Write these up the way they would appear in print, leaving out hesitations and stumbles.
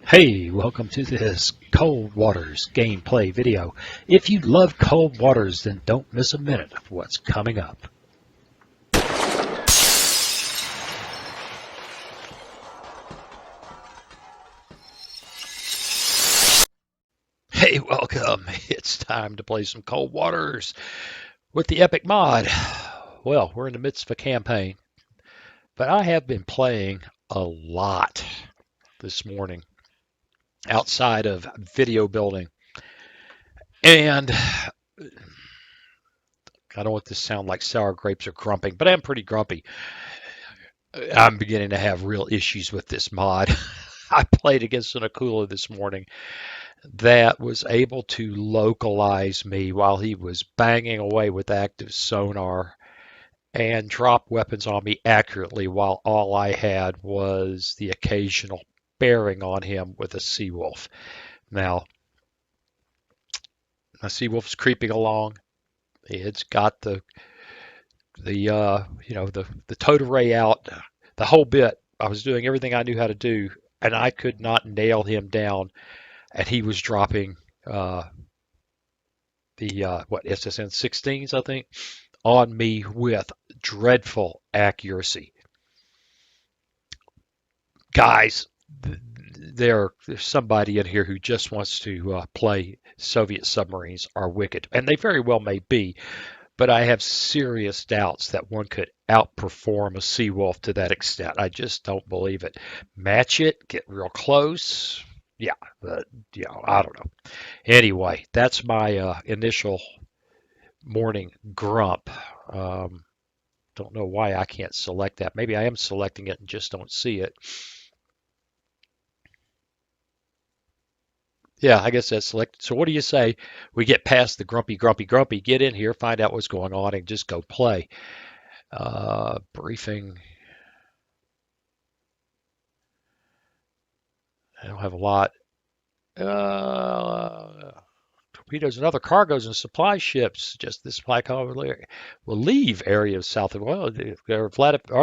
Hey, welcome to this Cold Waters gameplay video. If you love Cold Waters, then don't miss a minute of what's coming up. Hey, welcome. It's time to play some Cold Waters with the Epic mod. Well, we're in the midst of a campaign, but I have been playing a lot this morning outside of video building. And I don't want this to sound like sour grapes or grumping, but I'm pretty grumpy. I'm beginning to have real issues with this mod. I played against an Akula this morning that was able to localize me while he was banging away with active sonar and drop weapons on me accurately while all I had was the occasional bearing on him with a Seawolf. Now, a Seawolf's creeping along. It's got the towed array out, the whole bit. I was doing everything I knew how to do, and I could not nail him down. And he was dropping SSN 16s, I think, on me with dreadful accuracy. Guys, there's somebody in here who just wants to play Soviet submarines are wicked, and they very well may be. But I have serious doubts that one could outperform a Seawolf to that extent. I just don't believe it. Match it, get real close. Yeah, but I don't know. Anyway, that's my initial morning grump. Don't know why I can't select that. Maybe I am selecting it and just don't see it. Yeah, I guess that's selected. So what do you say we get past the grumpy, get in here, find out what's going on, and just go play? Briefing. I don't have a lot. Torpedoes and other cargoes and supply ships. Just this supply cargo will leave area of south of well, are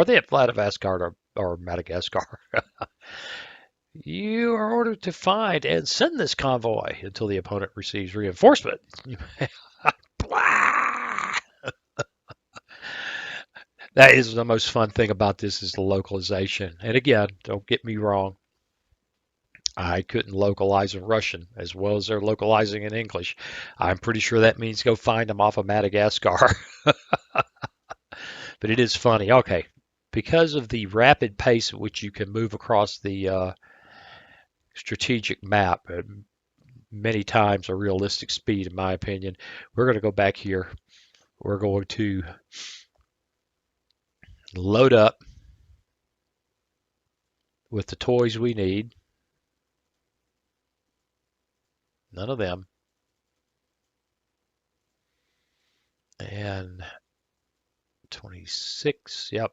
they at Vladivostok or Madagascar? You are ordered to find and send this convoy until the opponent receives reinforcement. That is the most fun thing about this is the localization. And again, don't get me wrong. I couldn't localize in Russian as well as they're localizing in English. I'm pretty sure that means go find them off of Madagascar. But it is funny. Okay, because of the rapid pace at which you can move across the strategic map, many times a realistic speed, in my opinion, we're going to go back here. We're going to load up with the toys we need. None of them. And 26, yep.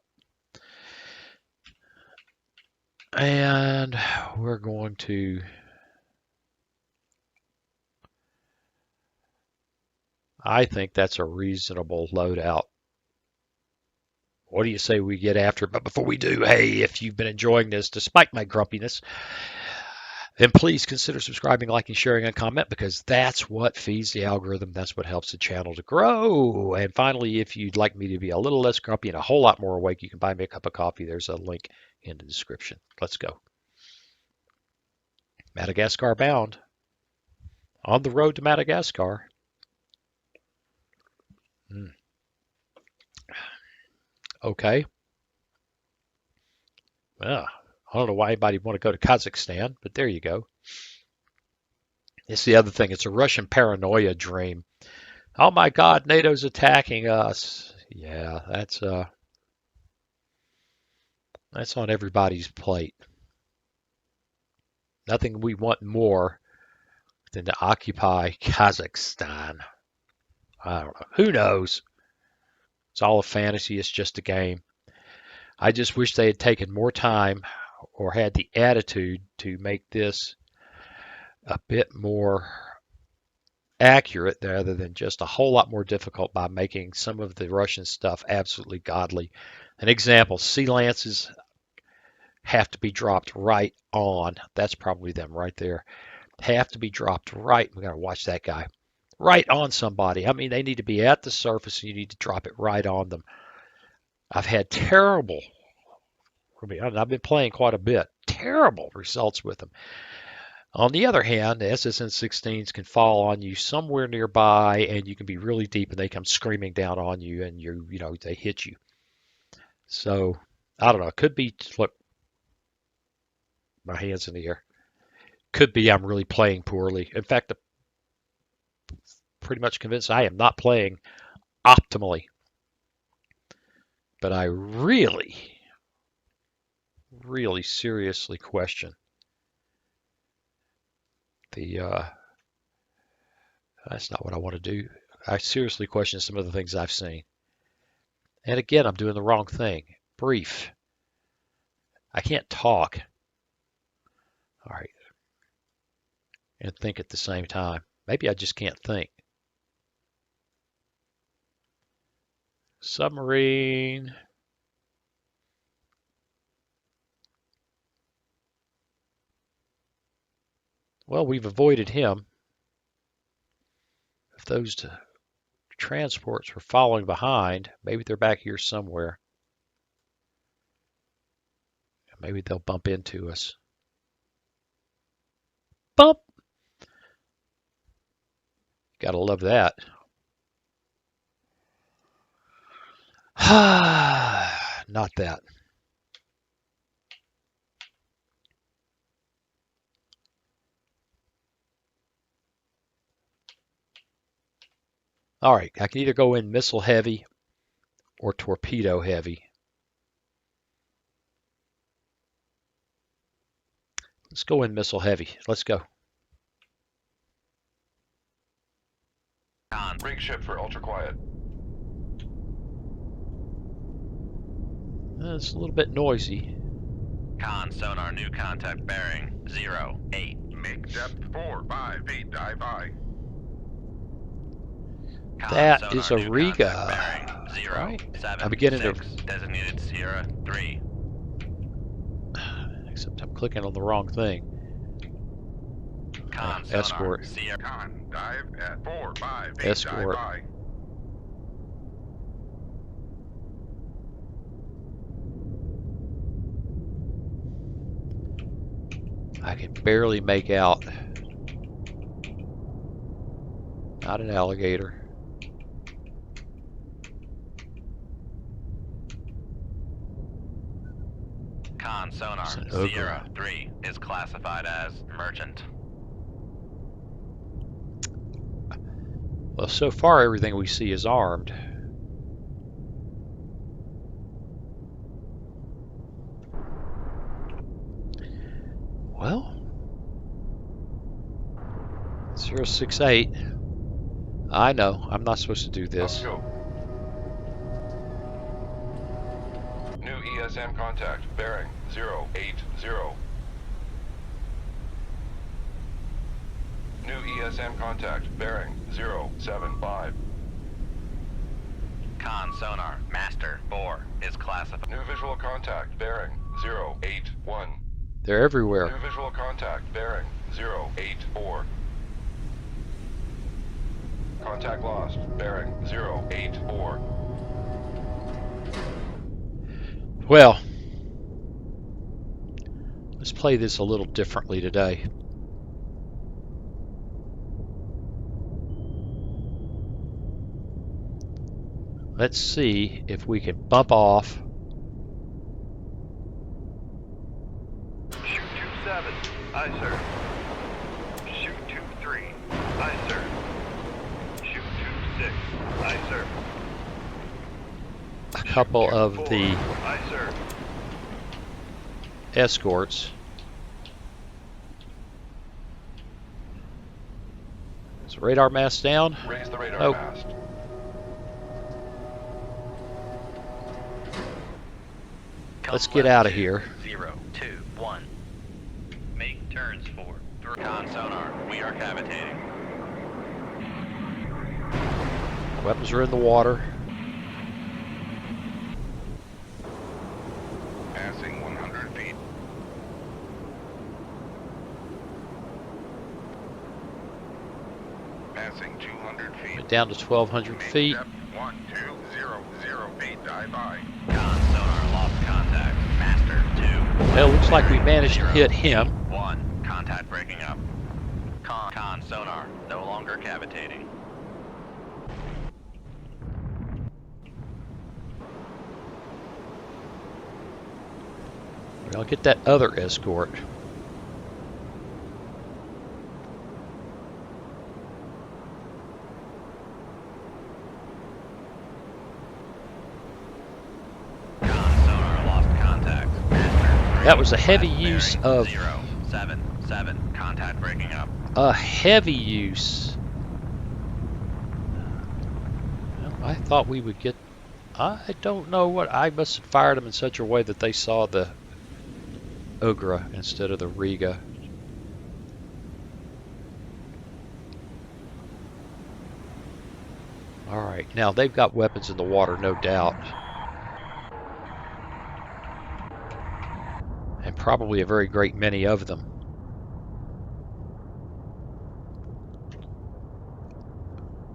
And we're going to I think that's a reasonable loadout. What do you say we get after it? But before we do, hey, if you've been enjoying this despite my grumpiness, then please consider subscribing, liking, sharing, and comment because that's what feeds the algorithm. That's what helps the channel to grow. And finally, if you'd like me to be a little less grumpy and a whole lot more awake, you can buy me a cup of coffee. There's a link in the description. Let's go. Madagascar bound. On the road to Madagascar. Okay. Well, I don't know why anybody would want to go to Kazakhstan, but there you go. It's the other thing. It's a Russian paranoia dream. Oh my God, NATO's attacking us. Yeah, that's on everybody's plate. Nothing we want more than to occupy Kazakhstan. I don't know. Who knows? It's all a fantasy. It's just a game. I just wish they had taken more time or had the attitude to make this a bit more accurate rather than just a whole lot more difficult by making some of the Russian stuff absolutely godly. An example, Sea Lance's have to be dropped right on. That's probably them right there. Have to be dropped right. We got to watch that guy. Right on somebody. I mean, they need to be at the surface and you need to drop it right on them. I've had terrible, I've been playing quite a bit, terrible results with them. On the other hand, the SSN-16s can fall on you somewhere nearby and you can be really deep and they come screaming down on you and they hit you. So, I don't know. It could be, look, my hand's in the air. Could be I'm really playing poorly. In fact, I'm pretty much convinced I am not playing optimally. But I really, really seriously question that's not what I want to do. I seriously question some of the things I've seen. And again, I'm doing the wrong thing. Brief. I can't talk. All right. And think at the same time. Maybe I just can't think. Submarine. Well, we've avoided him. If those transports were following behind, maybe they're back here somewhere. Maybe they'll bump into us. Bump! Gotta love that. Not that. All right, I can either go in missile heavy or torpedo heavy. Let's go in missile heavy. Let's go. Rig ship for ultra quiet. It's a little bit noisy. Con sonar, new contact bearing 08. Make depth 458 dive high. That is a Riga. Right? I'm beginning to. Designated Sierra 3. Except I'm clicking on the wrong thing. Con escort. Sierra. Con dive at 458 Escort. dive high. I can barely make out. Not an alligator. Con sonar Sierra 3 is classified as merchant. Well, so far everything we see is armed. Well, 068. I know, I'm not supposed to do this. New ESM contact, bearing 080. New ESM contact, bearing 075. Con sonar Master 4 is classified. New visual contact, bearing 081. They're everywhere. New visual contact, bearing 084. Contact lost, bearing 084. Well, let's play this a little differently today. Let's see if we can bump off. Shoot 27. Aye, sir. Shoot 23. Aye, sir. Shoot 26. Aye, sir. A couple of the Aye, sir. escorts. Is the radar mast down? Raise the radar Nope. mast. Let's get out of here. 021. Make turns for con sonar. We are cavitating. Weapons are in the water. Passing 100 feet. passing 200 feet. Went down to 1,200 Make feet. depth 1200 feet. Dive by. Con sonar lost contact. Master 2. Well, looks like we managed to 0, hit him. 1. Contact breaking up. Con sonar no longer cavitating. I'll get that other escort. Con sonar lost contact. Master 3. That was a heavy Last use bearing, of 077. Contact breaking up. a heavy use. Well, I thought we would get. I don't know what. I must have fired them in such a way that they saw the Ugra instead of the Riga. Alright, now they've got weapons in the water, no doubt. And probably a very great many of them.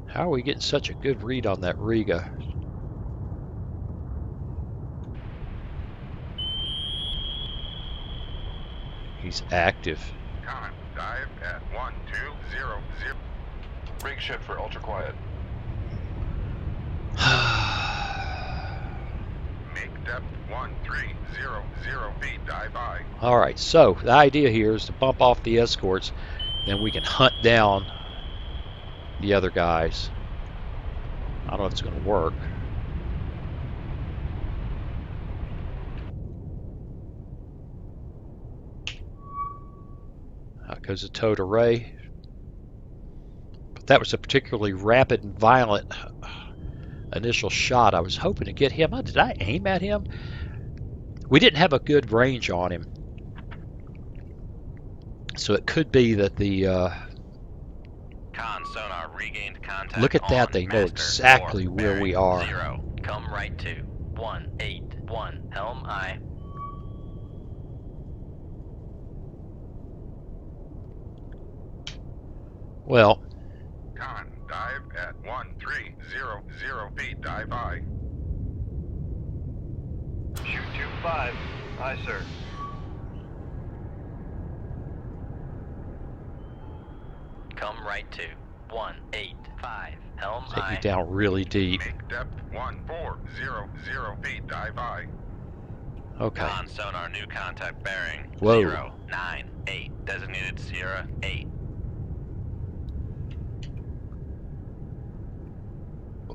How are we getting such a good read on that Riga? He's active. Con, dive at 1200. Rig ship for ultra quiet. Make depth 1300 feet. Dive by. Alright, so the idea here is to bump off the escorts, then we can hunt down the other guys. I don't know if it's going to work. Out goes the towed array. But that was a particularly rapid and violent initial shot. I was hoping to get him. Did I aim at him? We didn't have a good range on him. So it could be that the... Con sonar regained contact. Look at that, on they know Master exactly 4, where we bearing are. 0. Come right to 181. Helm I. Well, Con, dive at 1300 feet. Dive by. Shoot 25. Aye, sir. Come right to 185. Helm take I. you down really deep. Make depth 1400 feet. Dive by. Okay. Con sonar new contact bearing. Whoa. 098. Designated Sierra 8.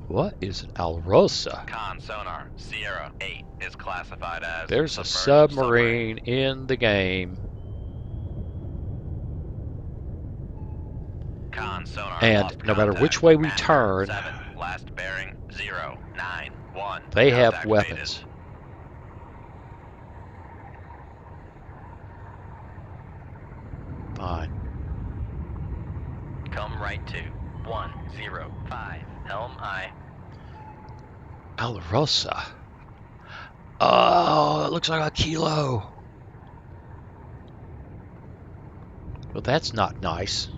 What is an Alrosa? Con sonar Sierra 8 is classified as There's a submerged submarine in the game. Con sonar And lost no matter contact. which way we Master turn, 7. Last bearing 091. they have Contact weapons. faded. Fine. Come right to 105. Helm I. Alrosa. Oh, it looks like a kilo. Well, that's not nice.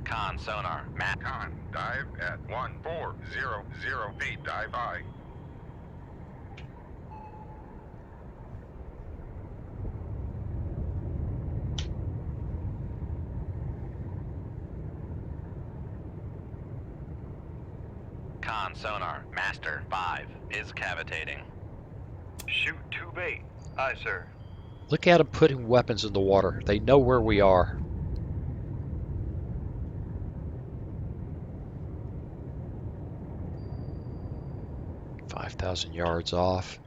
Con sonar map. Con, dive at 1400 feet. Dive by. Con sonar master 5 is cavitating. Shoot tube 8. Aye, sir. Look at them putting weapons in the water. They know where we are. "5,000 yards off."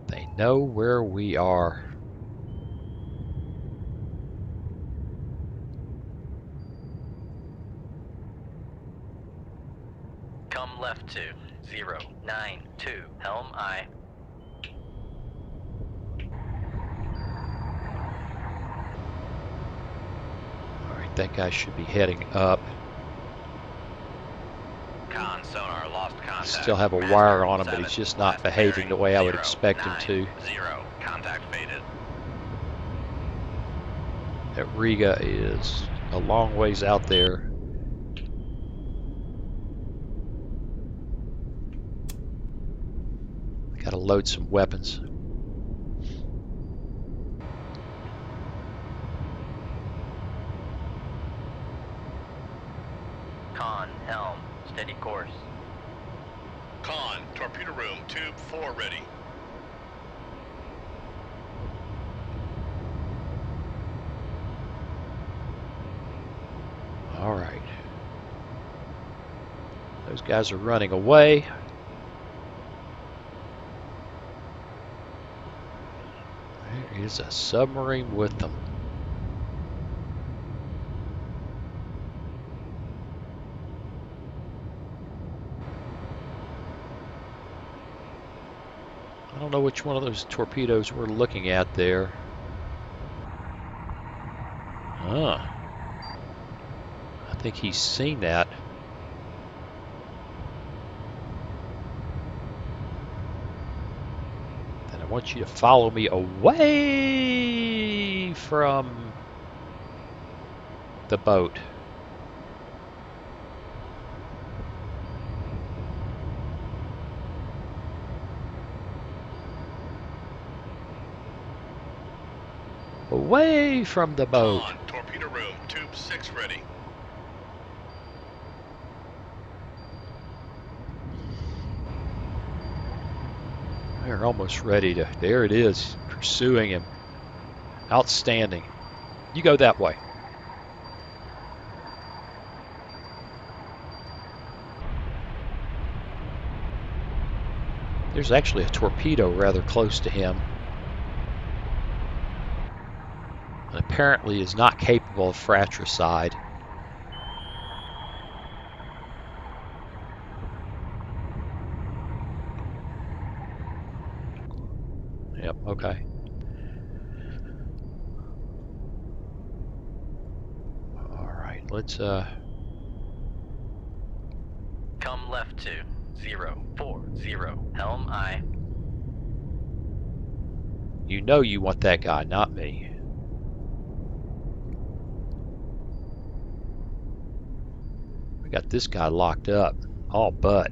They know where we are. Come left to 092. Helm I. Alright, that guy should be heading up. Con sonar lost contact. Still have a Master, wire on him, but 7, he's just not last behaving the bearing, way I would 0, expect him 9, to. 0. Contact faded. That Riga is a long ways out there. Gotta load some weapons. Con, helm, steady course. Con, torpedo room, tube 4 ready. All right. Those guys are running away. There is a submarine with them. I don't know which one of those torpedoes we're looking at there. Ah. I think he's seen that. Then I want you to follow me away from the boat. Away from the boat. Con, torpedo room, tube 6 ready. They're almost ready to. There it is, pursuing him. Outstanding. You go that way. There's actually a torpedo rather close to him. And apparently is not capable of fratricide. Yep, okay. All right, let's Come left to 040. Helm I. you know you want that guy, not me. We got this guy locked up, all but.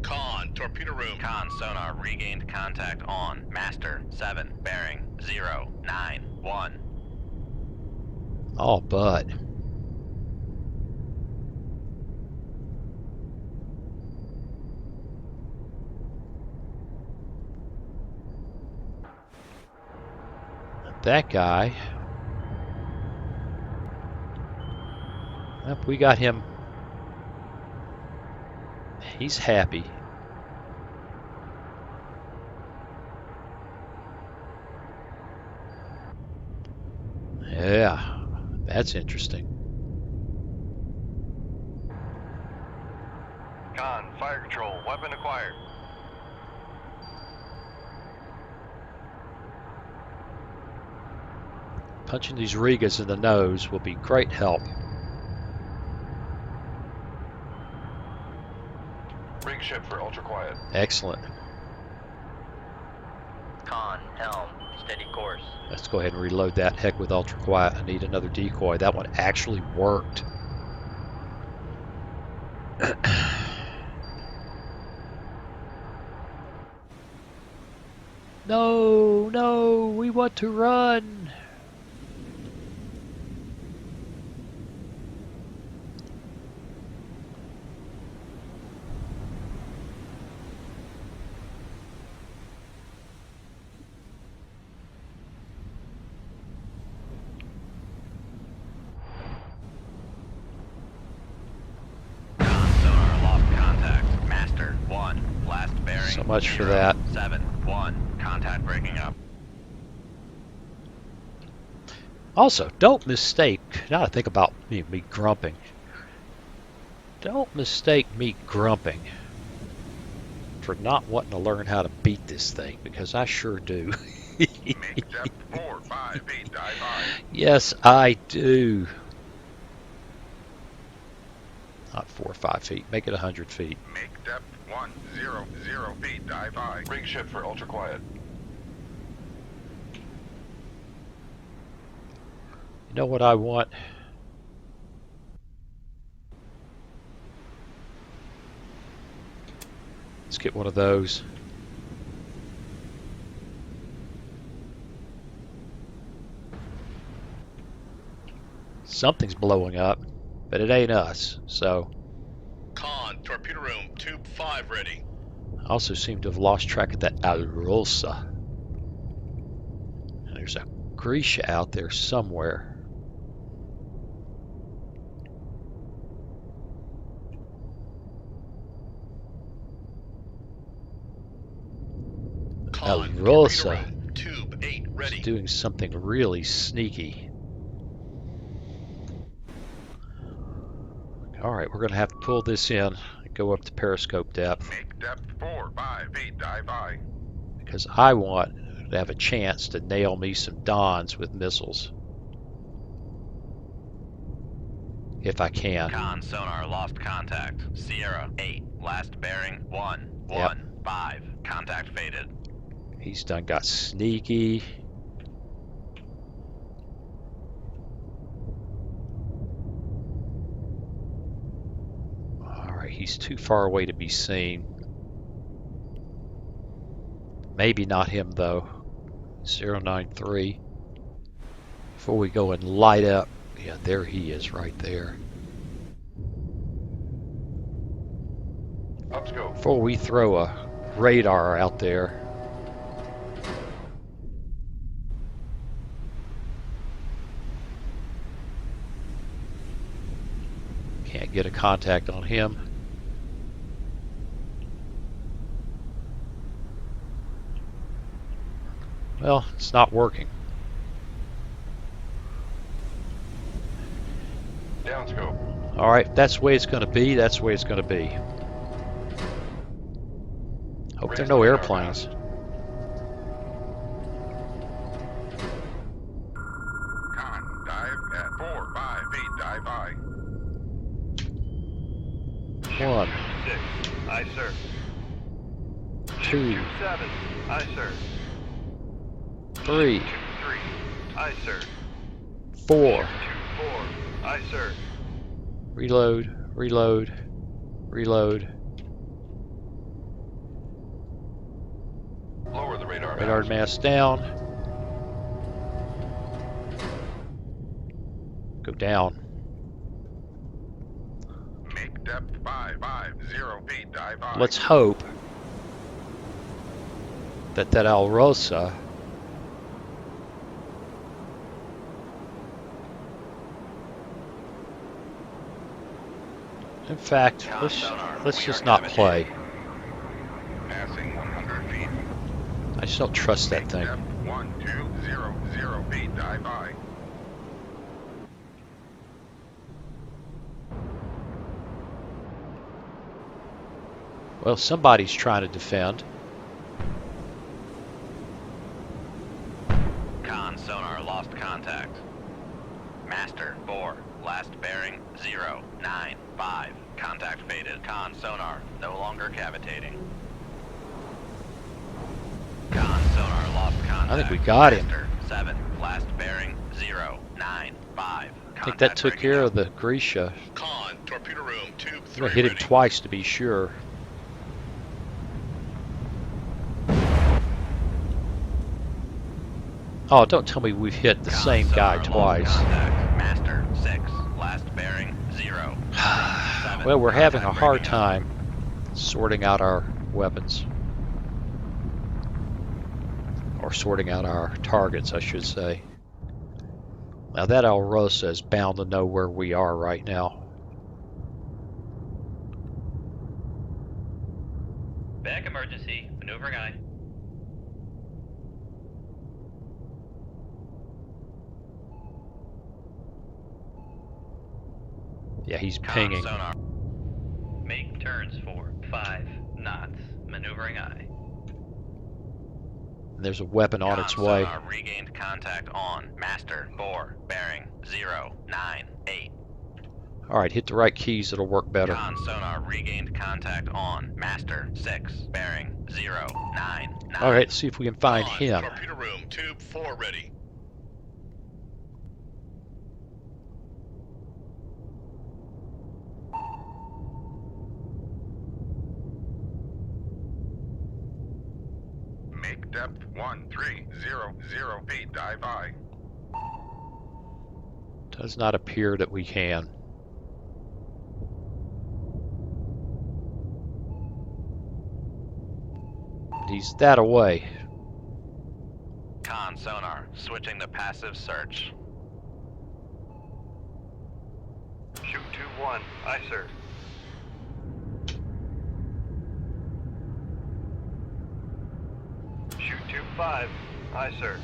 Con, torpedo room. Con sonar regained contact on Master 7 bearing 091. All but. That guy. Yep, we got him. He's happy. Yeah, that's interesting. Con, fire control, weapon acquired. Punching these Rigas in the nose will be great help. Rig ship for ultra quiet. Excellent. Con, helm, steady course. Let's go ahead and reload that. Heck with ultra quiet. I need another decoy. That one actually worked. No, no, we want to run. Con sonar lost contact. Master 1. Last bearing. So much for that. 71. Contact breaking up. Also, don't mistake, now I think about me grumping. Don't mistake me grumping for not wanting to learn how to beat this thing, because I sure do. Make depth 458 dive high. Yes, I do. Not 4 or 5 feet. Make it 100 feet. Make depth 100 feet. Dive high. Rig ship for ultra quiet. You know what I want? Let's get one of those. Something's blowing up, but it ain't us. So Con, torpedo room, tube 5 ready. I also seem to have lost track of that Alrosa. And there's a Grisha out there somewhere. Con, Alrosa. torpedo room, tube 8 It's ready. doing something really sneaky. Alright, we're going to have to pull this in and go up to periscope depth Make depth 4-5 feet. Dive high. because I want to have a chance to nail me some Dons with missiles. If I can. Con sonar lost contact. Sierra 8, last bearing 1, Yep. 5. Contact faded. He's done got sneaky. Alright, he's too far away to be seen. Maybe not him though. 093. Before we go and light up. Yeah, there he is right there. Up scope. Before we throw a radar out there. Can't get a contact on him. Well, it's not working. Down scope. Alright, that's the way it's going to be. That's the way it's going to be. Hope there are no airplanes. Con, dive at 4-5 feet. Dive high. 1, 6. Aye, sir. 2, 7. Aye, sir. 3, 3. Aye, sir. 4. 4. Aye, sir. Reload, reload, reload. Lower the radar. Radar mast. mast down. Go down. Make depth 550 feet. Dive high. Let's hope that Alrosa in fact, let's just not play. Passing 100 feet. I just don't trust that thing. Depth 1200 feet. Dive high. Well, somebody's trying to defend. Con sonar lost contact. Master 4, last bearing 095. Contact faded. Con sonar no longer cavitating. Con sonar lost contact. I think we got him. Master 7, last bearing 095. I think that took care of the Grisha. Con, torpedo room, tube I'm 3 gonna hit him ready. twice to be sure. Oh, don't tell me we've hit the same guy twice. Master 6, last bearing 0. Well, we're having a hard time sorting out our weapons. Or sorting out our targets, I should say. Now that Alrosa is bound to know where we are right now. Back emergency, maneuvering eye. Yeah, he's pinging. Sonar. Make turns for 5 knots, maneuvering eye. And there's a weapon on its way. Sonar regained contact on Master 4, bearing 098. All right, hit the right keys. It'll work better. Con sonar regained contact on Master 6, bearing 099. All right, let's see if we can find Con, him. torpedo room, tube 4 ready. Make depth 1300 feet. Dive I. Does not appear that we can. He's that away. Con sonar switching to passive search. Shoot 2-1. Aye, sir. Shoot 2-5. Aye, sir.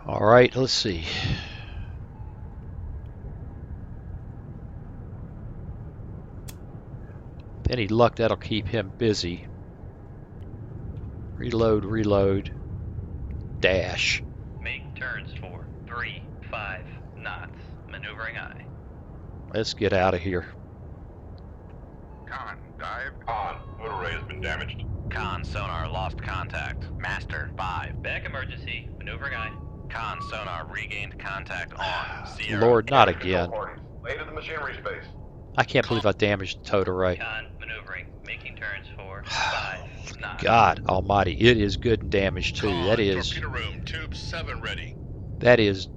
All right, let's see. Any luck, that'll keep him busy. Reload, reload. Dash. Make turns for 3-5 knots. Maneuvering I. Let's get out of here. Con, dive. Con, motor array has been damaged. Con sonar lost contact. Master 5. Back emergency. Maneuvering I. Con sonar regained contact on Sierra. Lord, not Control again. parties. Lay to the machinery space. I can't believe I damaged the towed array. Con maneuvering. Making turns for 5 knots. God almighty, it is good and damaged too. Con, That is, torpedo room, tube 7 ready. that is,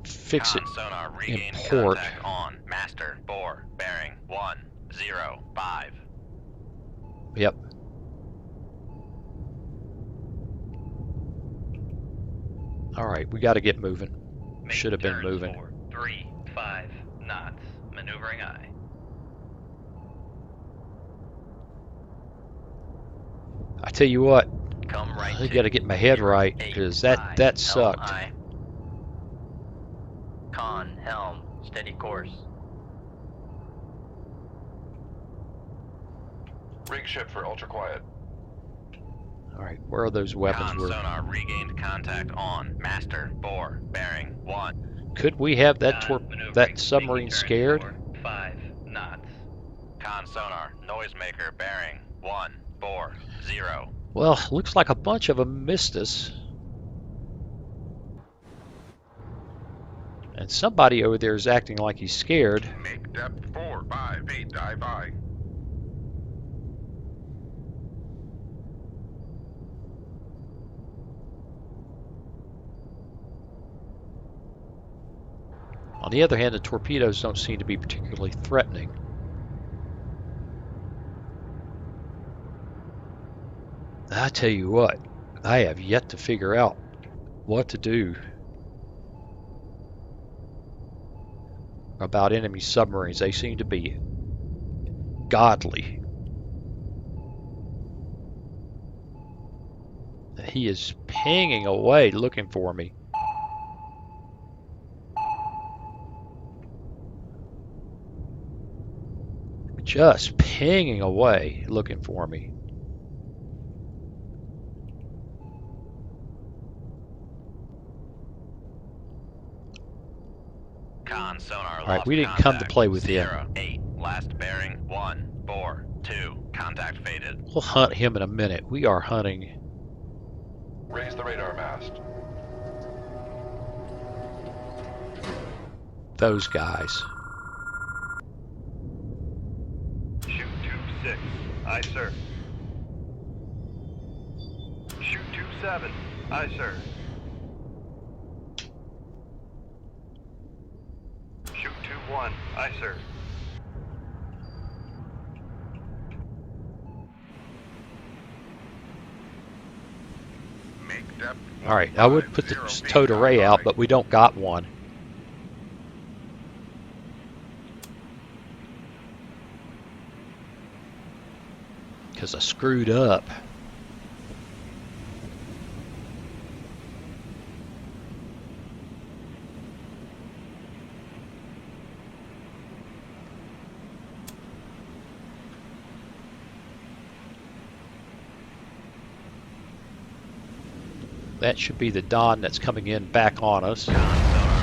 fix it. Con sonar regained port. contact on Master 4. Bearing 105. Yep. All right, we got to get moving. Make Should have been turns moving. For 3-5 knots. Maneuvering I. I tell you what, Come right I to got to get my head right 08 because that sucked. ILI. Con, helm, steady course. Rig ship for ultra quiet. All right, where are those weapons? Con Were sonar regained contact on Master 4, bearing 1. could we have that Con maneuvering, that submarine making turns scared? for 5 knots. Con sonar, noisemaker bearing 140. Well, looks like a bunch of them missed us. And somebody over there is acting like he's scared. Make depth 4-5 feet. Dive I. On the other hand, the torpedoes don't seem to be particularly threatening. I tell you what, I have yet to figure out what to do about enemy submarines. They seem to be godly. He is pinging away looking for me. Just pinging away looking for me. Con sonar All right, lost we didn't come to contact. play with him. Sierra 8, last bearing 142. Contact faded. We'll hunt him in a minute. We are hunting Raise the radar mast. those guys. Shoot 2-6. Aye, sir. Shoot 2-7. Aye, sir. Shoot 2-1. Aye, sir. Make depth. All right, I would put the towed array out, but we don't got one. Because I screwed up. That should be the Don that's coming in back on us. Con sonar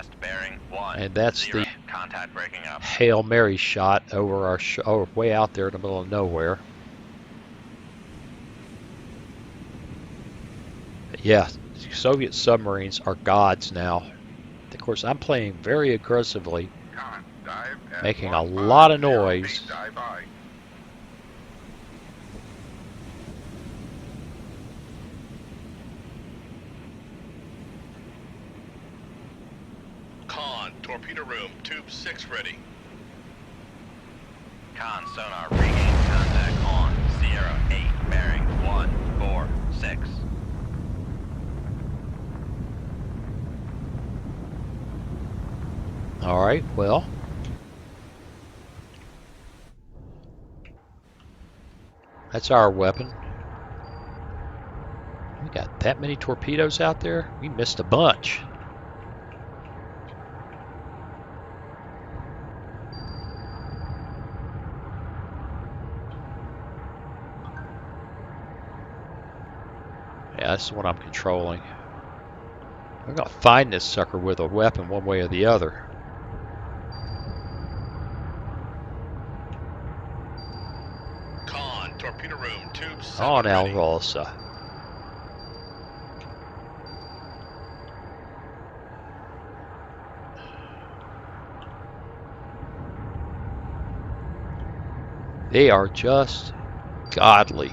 last bearing 10. And that's the Contact breaking up. Hail Mary shot over our way out there in the middle of nowhere. But yeah, Soviet submarines are gods now. Of course, I'm playing very aggressively, Con, dive at making a 15 lot of feet, noise. dive I. Con, torpedo room, tube 6 ready. Con sonar regain contact on Sierra 8 bearing 146. All right, well. That's our weapon. We got that many torpedoes out there? We missed a bunch. Yeah, that's the one I'm controlling. I'm gonna find this sucker with a weapon one way or the other. Con, torpedo room, tube 7 On ready. Alrosa. They are just godly.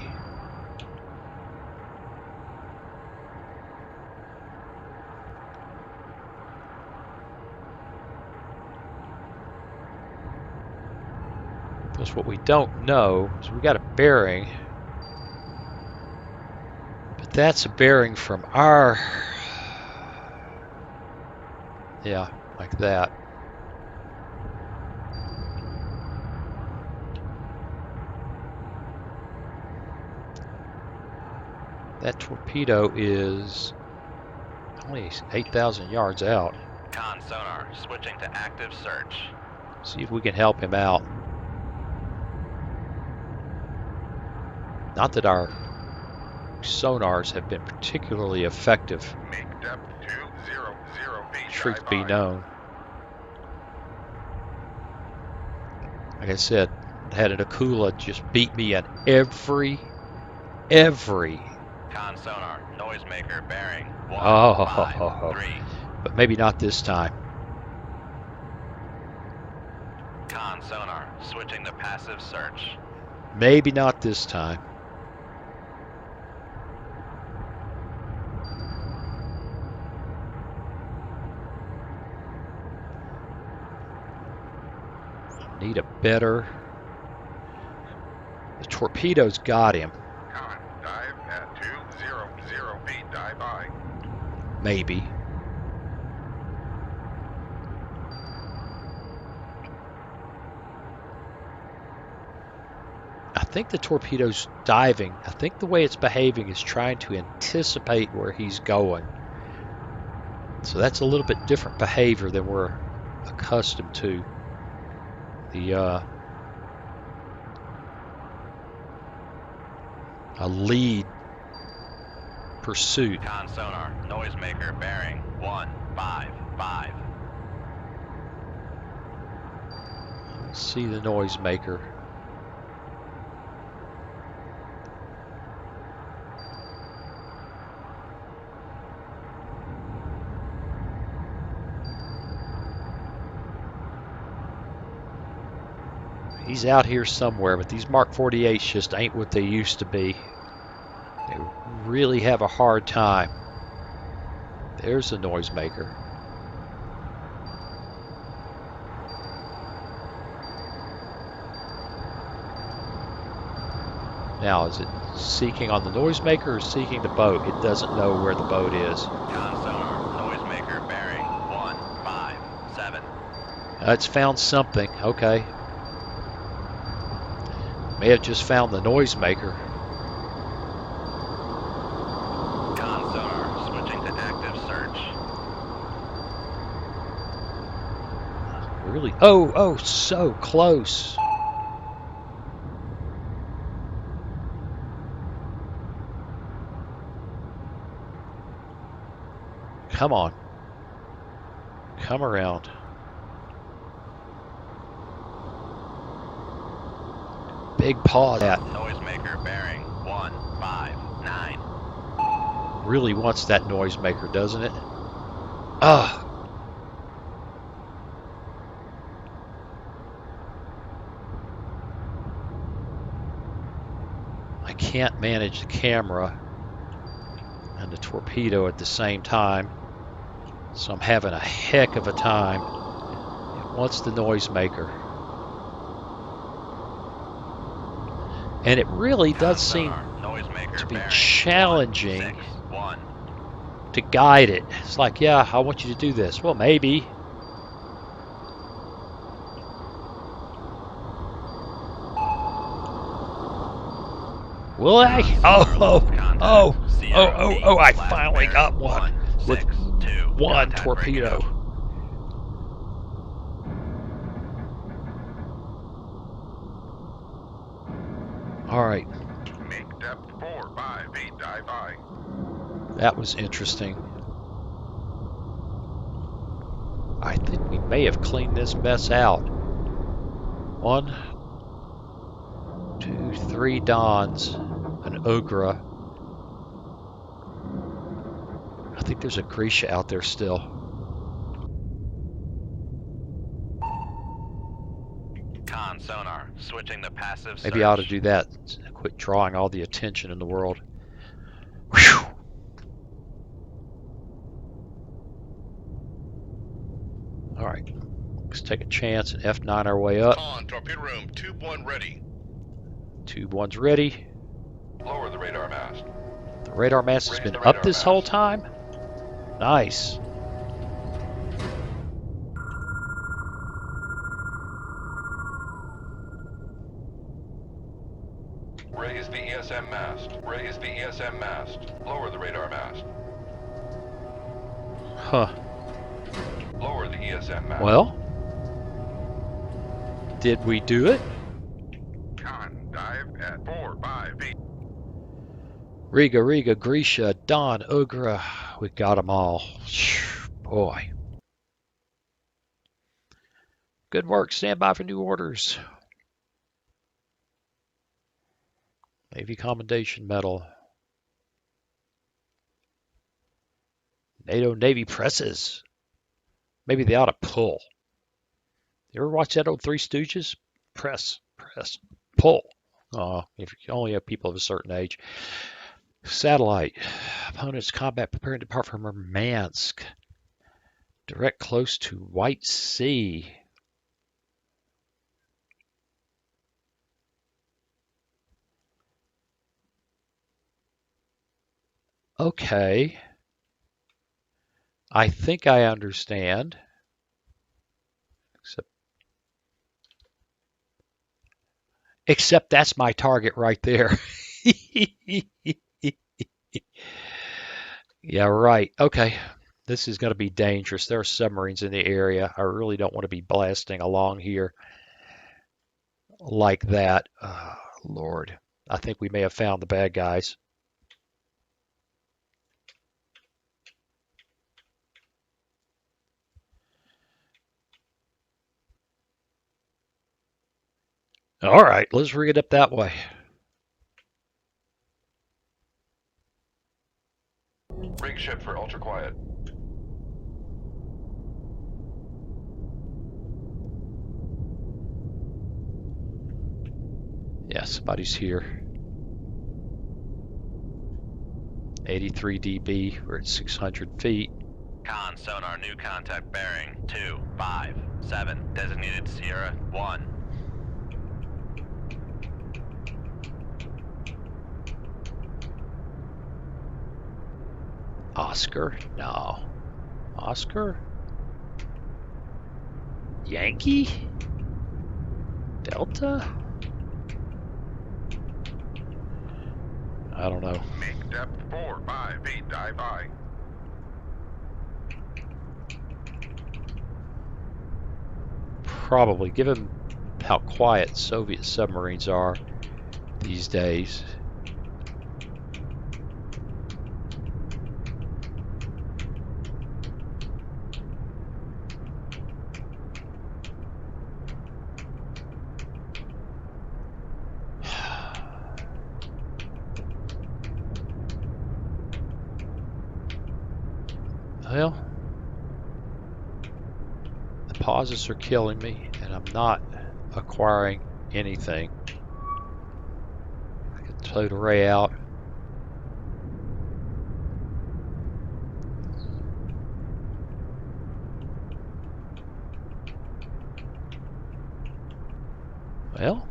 Because what we don't know is we got a bearing, but that's a bearing from our, yeah, like that. That torpedo is only 8,000 yards out. Con sonar switching to active search. See if we can help him out. Not that our sonars have been particularly effective, Make depth 200 feet, truth dive be I. known. Like I said, had an Akula just beat me at every. Con sonar noisemaker bearing Oh. 153. But maybe not this time. Con sonar switching to passive search. Maybe not this time. Need a better. The torpedo's got him. Con, dive at 200 feet, dive I. Maybe. I think the torpedo's diving. I think the way it's behaving is trying to anticipate where he's going. So that's a little bit different behavior than we're accustomed to. The a lead pursuit. Con sonar noisemaker bearing 155. See the noisemaker. He's out here somewhere, but these Mark 48s just ain't what they used to be. They really have a hard time. There's the noisemaker. Now, is it seeking on the noisemaker or seeking the boat? It doesn't know where the boat is. Con sonar noisemaker bearing 157. It's found something. Okay. May have just found the noisemaker. Con sonar switching to active search. Really? Oh, so close. Come on. come around. Big paw that. Noisemaker bearing 159. Really wants that noisemaker, doesn't it? Ugh. I can't manage the camera and the torpedo at the same time, so I'm having a heck of a time. It wants the noisemaker. And it really does seem to be challenging to guide it. It's like, yeah, I want you to do this. Well, maybe. Will I? Oh, I finally got one with one torpedo. All right. Make depth 4-5 feet, dive high. That was interesting. I think we may have cleaned this mess out. 1, 2, 3 Dons, an Ogra. I think there's a Grisha out there still. Con sonar, switching the passive Maybe I ought to search. do that. Quit drawing all the attention in the world. Whew. All right, let's take a chance and F9 our way up. Con, torpedo room, tube 1 ready. Tube 1's ready. Lower the radar mast. The radar mast has Raise been the up radar this whole mast. time. Nice. Raise the ESM mast. Raise the ESM mast. Lower the radar mast. Huh. Lower the ESM mast. Well, did we do it? Con, dive at 4-5 feet. Riga, Grisha, Don, Ogra. We got them all. Boy. Good work. Stand by for new orders. Navy Commendation Medal. NATO Navy presses. Maybe they ought to pull. You ever watch that old Three Stooges? Press, pull. If you only have people of a certain age. Satellite. Opponent's combat preparing to depart from Murmansk. Direct close to White Sea. Okay. I think I understand. Except that's my target right there. Yeah, right. Okay. This is going to be dangerous. There are submarines in the area. I really don't want to be blasting along here like that. Lord. I think we may have found the bad guys. All right, let's rig it up that way. Rig ship for ultra quiet. Yeah, somebody's here. 83 dB. We're at 600 feet. Con sonar, new contact bearing 257. Designated Sierra 1. Oscar? No. Oscar? Yankee? Delta? I don't know. Make depth 4-5 feet, dive high. Probably, given how quiet Soviet submarines are these days. Well, the pauses are killing me, and I'm not acquiring anything. I can throw the ray out. Well,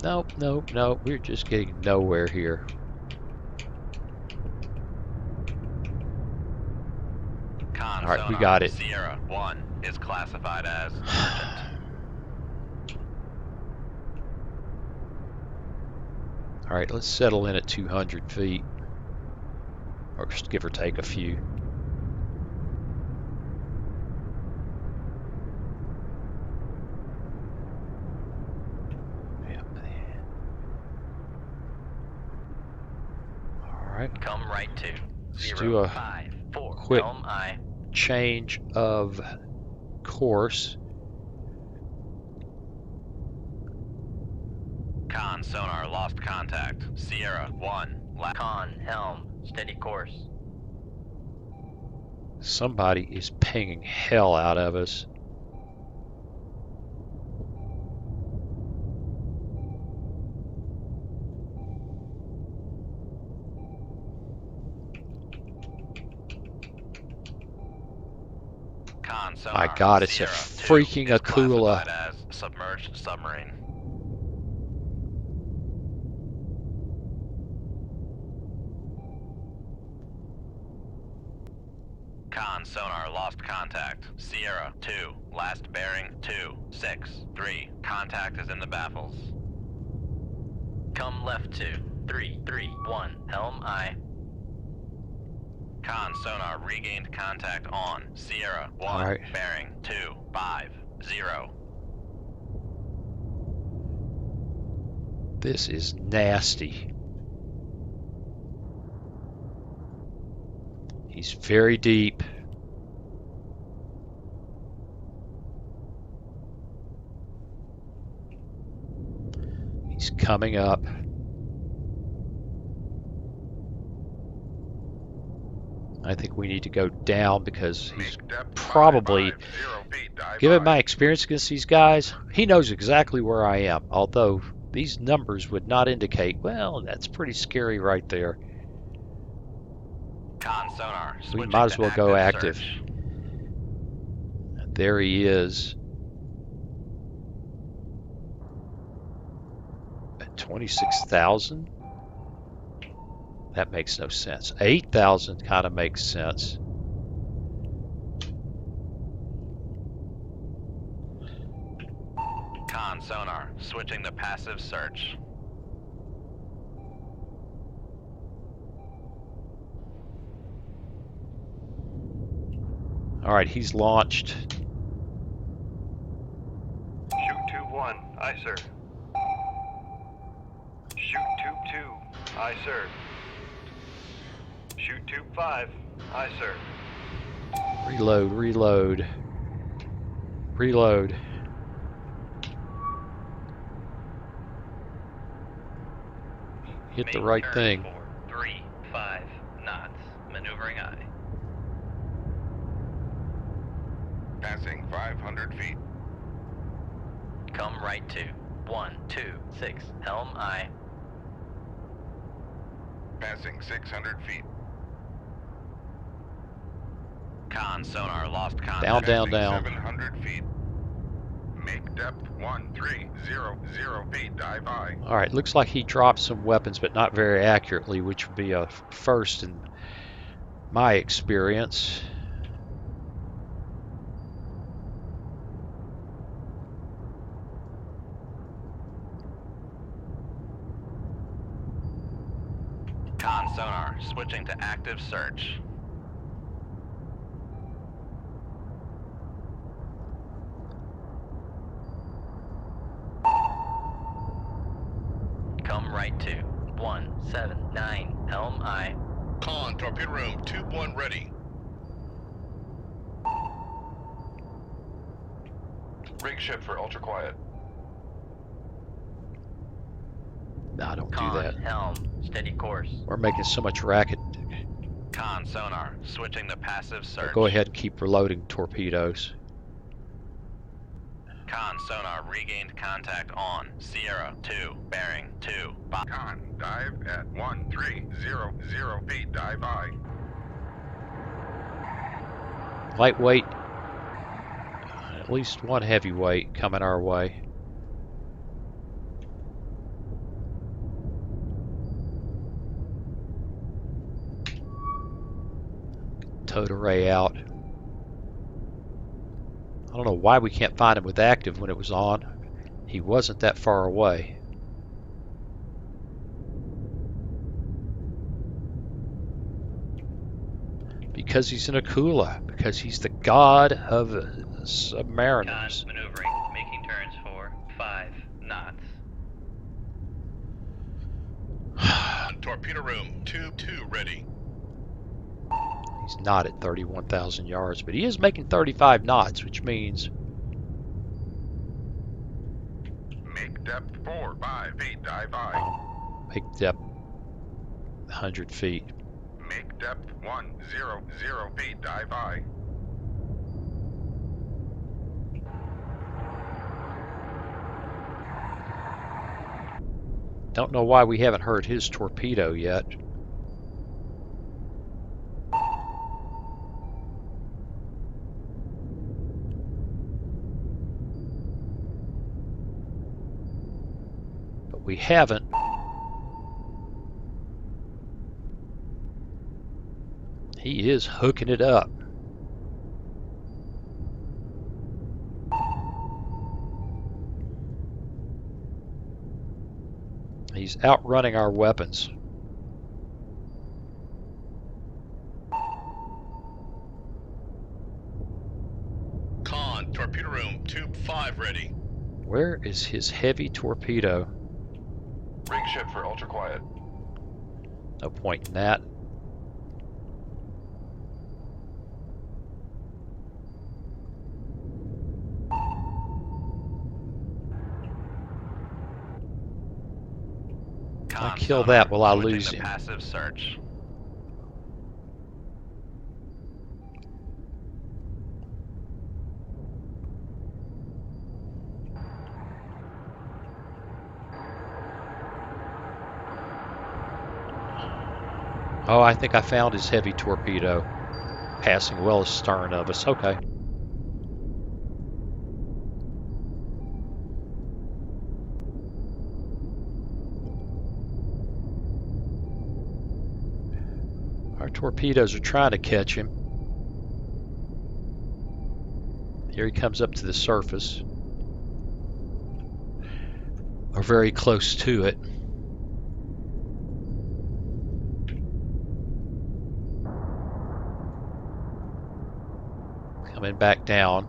nope, nope, nope. We're just getting nowhere here. Con All right, we sonar, got it. Sierra 1 is classified as urgent. All right, let's settle in at 200 feet, or just give or take a few. Yep. All right, Come right to let's do 0, a 5, 4, quick helm I. change of course. Con sonar lost contact. Sierra 1. Con helm steady course. Somebody is pinging hell out of us. Con sonar. My God, it's a Sierra 2 freaking is Akula. classified as submerged submarine. Con sonar lost contact. Sierra 2, last bearing 263. Contact is in the baffles. Come left to 331, helm I. Con sonar regained contact on Sierra 1, All right. bearing 250. This is nasty. He's very deep. He's coming up. I think we need to go down because he's Make depth probably, 550 feet, dive given high. my experience against these guys, he knows exactly where I am. Although these numbers would not indicate, well, that's pretty scary right there. Con sonar. We switching might as to well go active. search. There he is. At 26,000? That makes no sense. 8,000 kind of makes sense. Con sonar. Switching to passive search. All right, he's launched. Shoot tube 1. Aye, sir. Shoot tube 2. Aye, sir. Shoot tube 5. Aye, sir. Reload, reload. Reload. Hit the right thing. 3-5 knots. Maneuvering eye. Passing 500 feet. Come right to 126. Helm eye. Passing 600 feet. Con sonar lost contact. Down, down, Passing down. 700 feet. Make depth 1300 feet, dive high. All right, looks like he dropped some weapons, but not very accurately, which would be a first in my experience. Con sonar. Switching to active search. Come right to 179. Helm eye. Con, torpedo room, tube 1 ready. Rig ship for ultra quiet. No, don't do Con, that. helm, steady course. We're making so much racket. Con, sonar, switching to passive search. Go ahead and keep reloading torpedoes. Con, sonar, regained contact on Sierra 2, bearing 2, Con, dive at 1300 feet, dive I. Lightweight. At least one heavyweight coming our way. Towed array out. I don't know why we can't find him with active when it was on. He wasn't that far away. Because he's in Akula. Because he's the god of submariners. maneuvering, making turns for 5 knots. Torpedo room, tube 2 ready. He's not at 31,000 yards, but he is making 35 knots, which means Make depth 5 feet, dive I. make depth 100 feet. Make depth 100 feet, dive I. Don't know why we haven't heard his torpedo yet. But we haven't. He is hooking it up. He's outrunning our weapons. Con, torpedo room, tube 5 ready. Where is his heavy torpedo? Rig ship for ultra quiet. No point in that. I'll kill that while I lose him. Passive search. Oh, I think I found his heavy torpedo. Passing well astern of us. Okay. Our torpedoes are trying to catch him. Here he comes up to the surface. We're very close to it. Coming back down.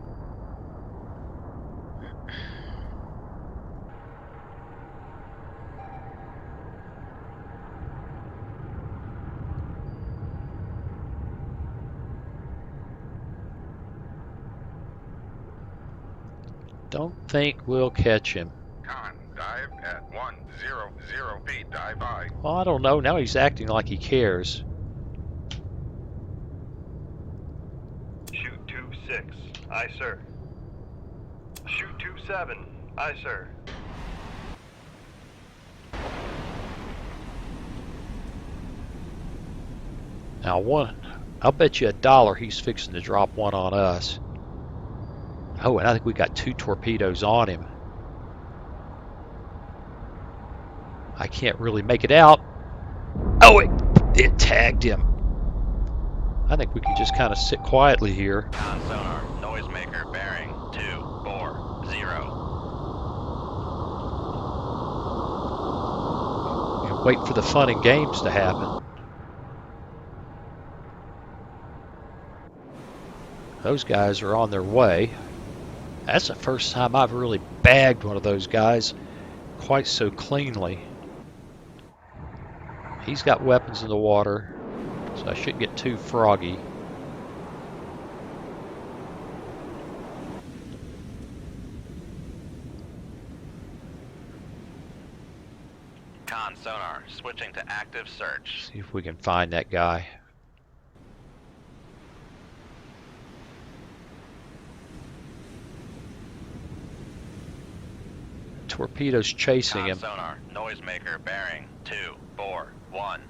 Don't think we'll catch him. Con, dive at 100 feet, dive I. Well, I don't know. Now he's acting like he cares. Shoot 2-6. Aye, sir. Shoot 2-7. Aye, sir. Now I'll bet you $1 he's fixing to drop one on us. Oh, and I think we got 2 torpedoes on him. I can't really make it out. Oh, it tagged him. I think we can just kind of sit quietly here. Con sonar, noisemaker bearing 240. And wait for the fun and games to happen. Those guys are on their way. That's the first time I've really bagged one of those guys quite so cleanly. He's got weapons in the water, so I shouldn't get too froggy. Con sonar, switching to active search. See if we can find that guy. Torpedo's chasing Con him. sonar, noisemaker bearing 241.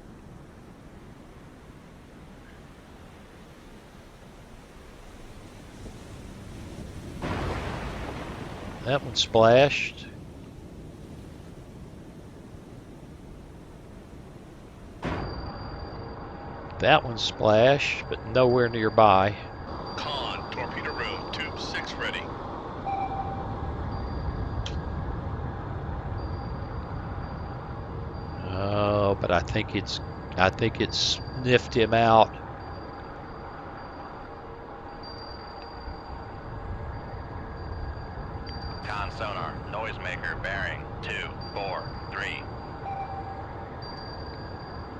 That one splashed. That one splashed, but nowhere nearby. Con, torpedo room, tube 6 ready. Oh, but I think it's sniffed him out. Con sonar, noisemaker bearing 243.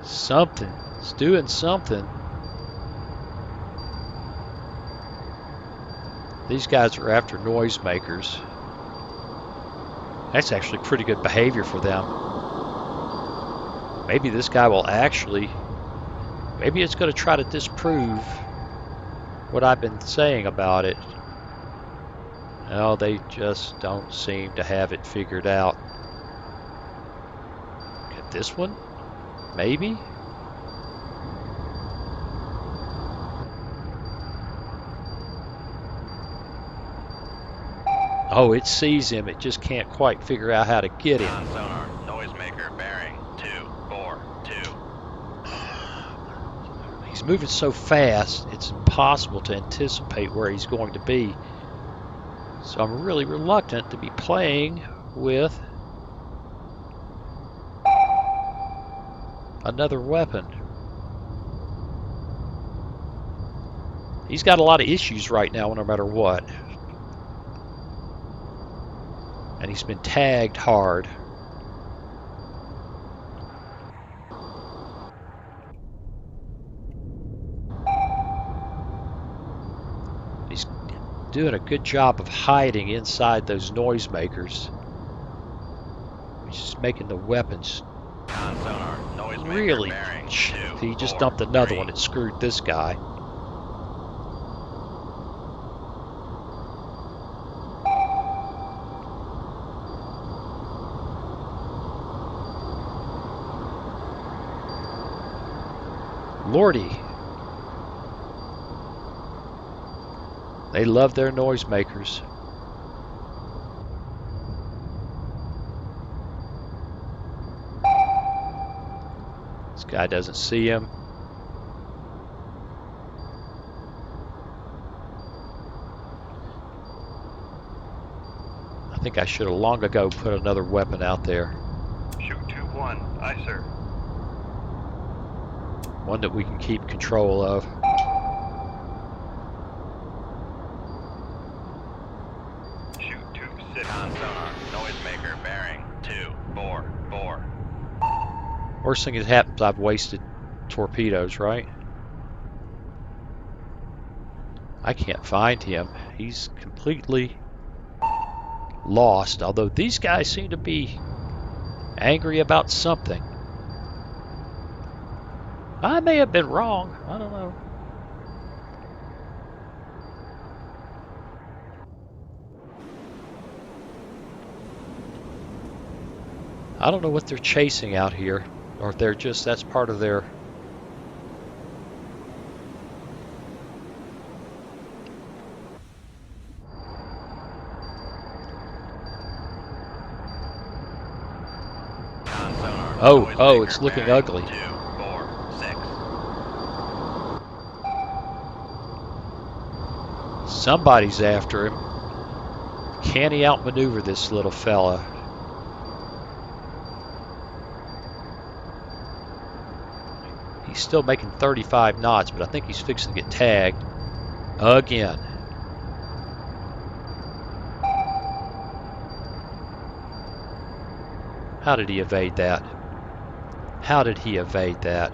Something. It's doing something. These guys are after noisemakers. That's actually pretty good behavior for them. Maybe this guy will actually, maybe it's going to try to disprove what I've been saying about it. No, they just don't seem to have it figured out. Get this one? Maybe? Oh, it sees him. It just can't quite figure out how to get him. Con sonar, noisemaker bearing 242. He's moving so fast, it's impossible to anticipate where he's going to be. So I'm really reluctant to be playing with another weapon. He's got a lot of issues right now, no matter what. And he's been tagged hard. He's doing a good job of hiding inside those noisemakers. He's just making the weapons Con sonar, noisemaker really. bearing He just dumped another 243. one. It screwed this guy. Lordy. They love their noisemakers. This guy doesn't see him. I think I should have long ago put another weapon out there. Shoot 2-1. Aye, sir. One that we can keep control of. Shoot 2-6. Con sonar, noisemaker bearing 244. Worst thing that happens, I've wasted torpedoes, right? I can't find him. He's completely lost, although these guys seem to be angry about something. I may have been wrong. I don't know. I don't know what they're chasing out here, or if they're just, that's part of their... Con sonar, Oh, noisemaker it's looking bearing ugly. 246. Somebody's after him. Can he outmaneuver this little fella? He's still making 35 knots, but I think he's fixing to get tagged again. How did he evade that? How did he evade that?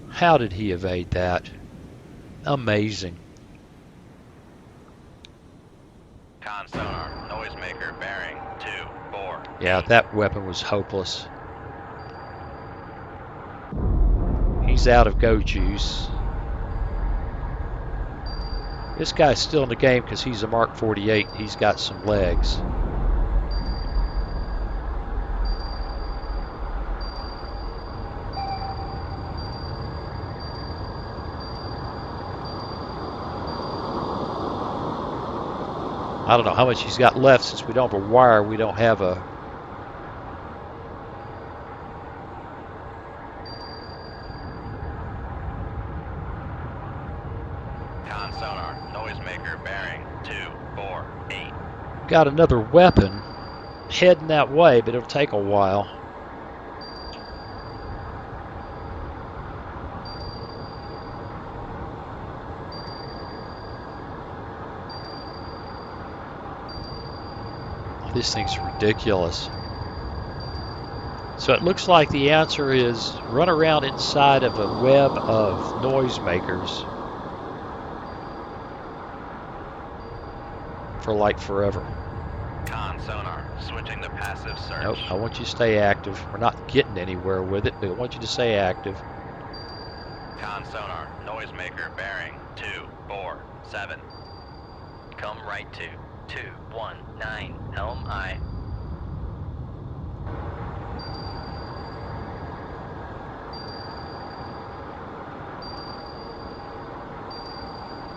How did he evade that? Amazing. Con sonar, Noisemaker bearing 2-4. Yeah, that weapon was hopeless. He's out of go juice. This guy's still in the game because he's a Mark 48. He's got some legs. I don't know how much he's got left since we don't have a wire. We don't have a... Con sonar, Noisemaker bearing 248. Got another weapon heading that way, but it'll take a while. This thing's ridiculous. So it looks like the answer is run around inside of a web of noisemakers for like forever. Con sonar, switching to passive search. Nope, I want you to stay active. We're not getting anywhere with it, but I want you to stay active. Con sonar, Noisemaker bearing 247. Come right to 219 Helm I.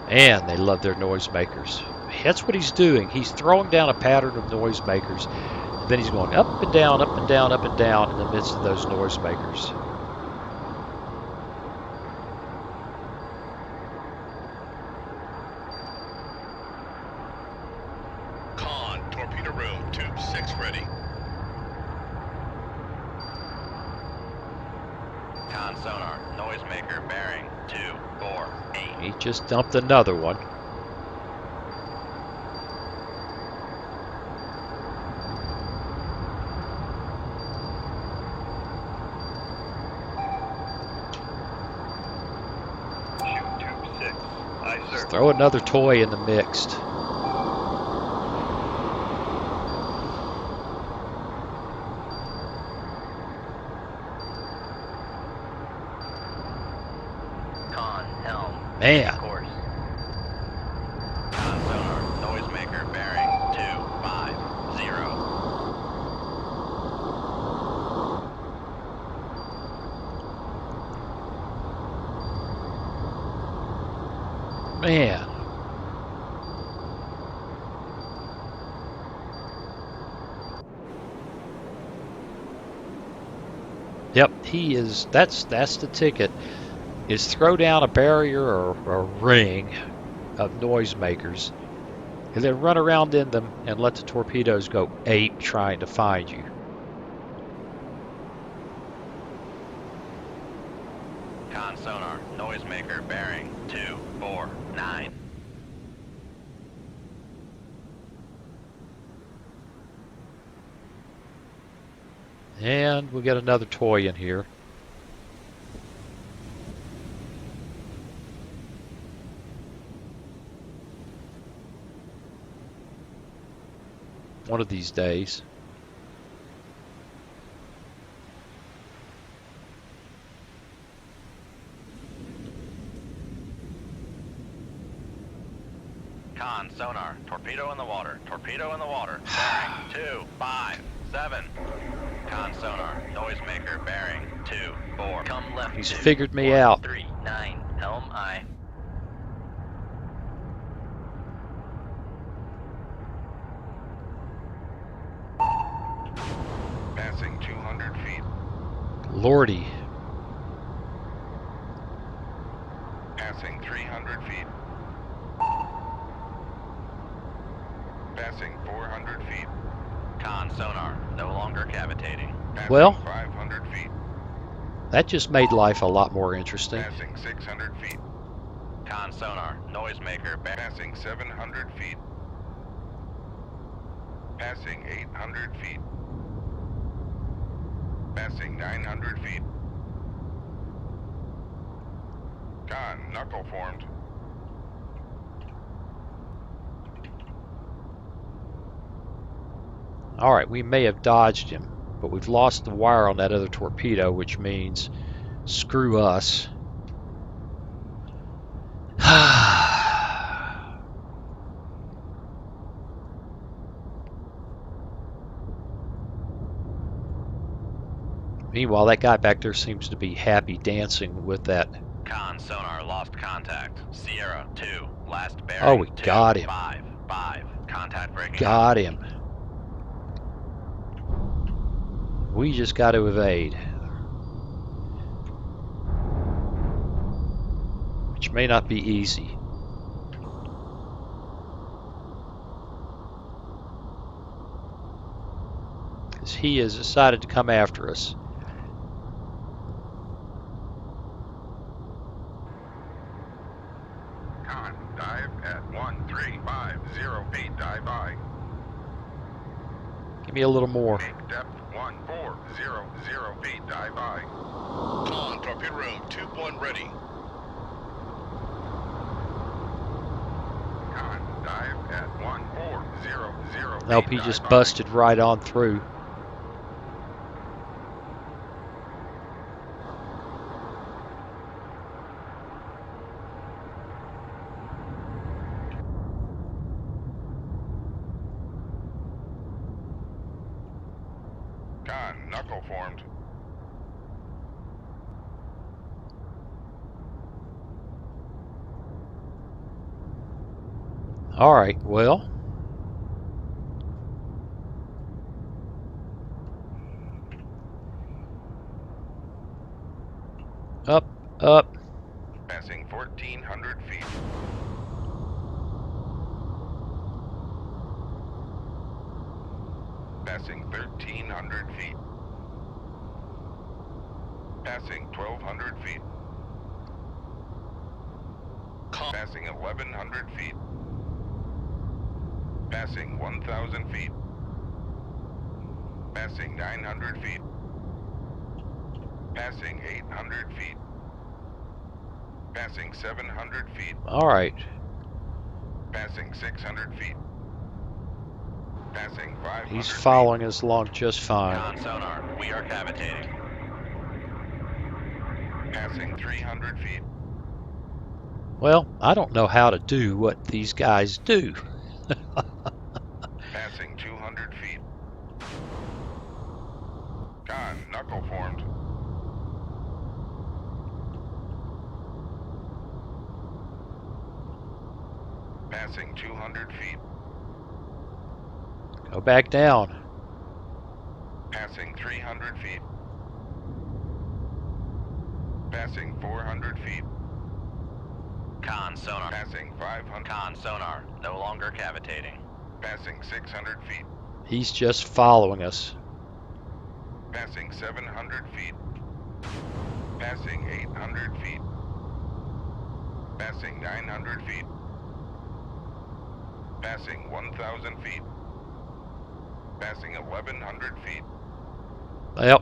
And they love their noisemakers. That's what he's doing. He's throwing down a pattern of noisemakers. Then he's going up and down, up and down, up and down in the midst of those noisemakers. Con, torpedo room, tube 6 ready. Con sonar, Noisemaker bearing 248. He just dumped another one. Shoot tube 6. Aye, sir. Let's throw another toy in the mixed. Con helm. Man, Course. Con sonar, Noisemaker bearing 250. man. Yep, he is. That's the ticket. Is throw down a barrier or a ring of noisemakers, and then run around in them and let the torpedoes go ape trying to find you. Con sonar, Noisemaker bearing 249. And we'll get another toy in here. One of these days. Con sonar, torpedo in the water, torpedo in the water, bearing 257. Con sonar, Noisemaker bearing 24. Come left. He's to figured me out. 139 Helm I. Passing 200 feet. Lordy. Passing 300 feet. Passing 400 feet. Con sonar, no longer cavitating. Passing Well. 500 feet. That just made life a lot more interesting. Passing 600 feet. Con sonar, Noisemaker bearing. Passing 700 feet. Passing 800 feet. Passing 900 feet. Con, knuckle formed. All right, we may have dodged him, but we've lost the wire on that other torpedo, which means screw us. Meanwhile, that guy back there seems to be happy dancing with that. Con sonar lost contact. Sierra 2, last bearing. Oh, we 2, got him. 5, 5. Contact breaking up. Got him. We just got to evade. Which may not be easy. Because he has decided to come after us. Con, dive at 1350 feet, dive by. Give me a little more. Make depth 1400 feet, dive by. Con, torpedo room, tube 1 ready. Con, dive at 1400 feet, Nope, he dive just by. busted right on through. Con, knuckle formed. All right, well. Up, up. Passing 1400 feet. Passing 1300 feet. Passing 1200 feet. Con, Passing 1100 feet. Passing 1000 feet. Passing 900 feet. Passing 800 feet. Passing 700 feet. All right. Passing 600 feet. Passing 500 He's feet. following us along just fine. Con sonar, we are cavitating. Passing 300 feet. Well, I don't know how to do what these guys do. Passing 200 feet. Con, knuckle formed. Passing 200 feet. Go back down. Passing 300 feet. Passing 400 feet. Con sonar. Passing 500. Con sonar, no longer cavitating. Passing 600 feet. He's just following us. Passing 700 feet. Passing 800 feet. Passing 900 feet. Passing 1,000 feet. Passing 1,100 feet. Well,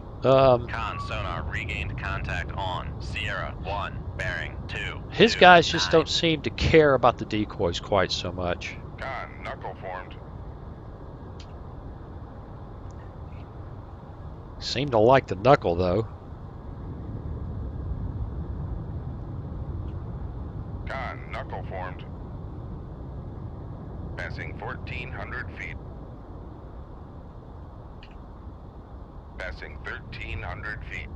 Con sonar regained contact on Sierra 1, bearing 2. his 2, guys just 9. don't seem to care about the decoys quite so much. Con, knuckle formed. Seem to like the knuckle, though. Con, knuckle formed. Passing 1,400 feet. Passing 1,300 feet.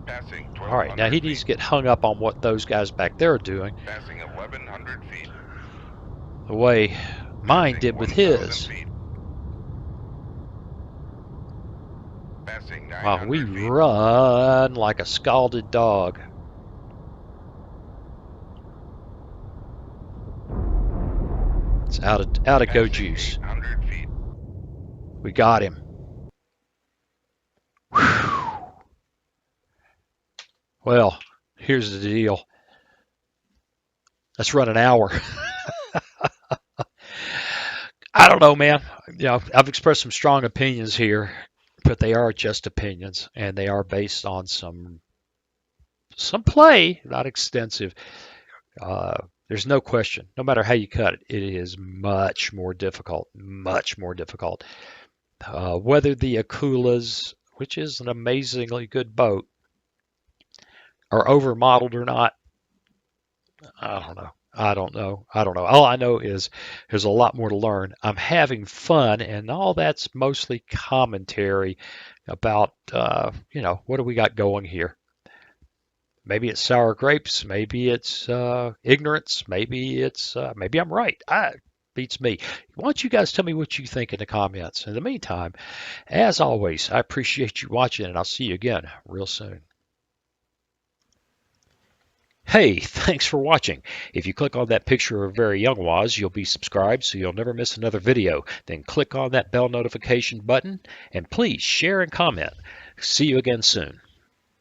Passing 1,200 All right, now he needs to get hung up on what those guys back there are doing, Passing 1,100 feet. the way mine Passing did with 1,000 his. feet. Passing 900 Wow, we feet. run like a scalded dog. It's out of go Passing juice. 800 feet. We got him. Whew. Well, here's the deal. Let's run an hour. I don't know, man. You know, I've expressed some strong opinions here, but they are just opinions, and they are based on some play, not extensive. There's no question. No matter how you cut it, it is much more difficult. Much more difficult. Whether the Akulas, which is an amazingly good boat, are overmodeled or not, I don't know. I don't know. I don't know. All I know is there's a lot more to learn. I'm having fun, and all that's mostly commentary about, what do we got going here? Maybe it's sour grapes. Maybe it's ignorance. Maybe I'm right. Beats me. Why don't you guys tell me what you think in the comments? In the meantime, as always, I appreciate you watching, and I'll see you again real soon. Hey, thanks for watching. If you click on that picture of Very Young Waz, you'll be subscribed so you'll never miss another video. Then click on that bell notification button, and please share and comment. See you again soon.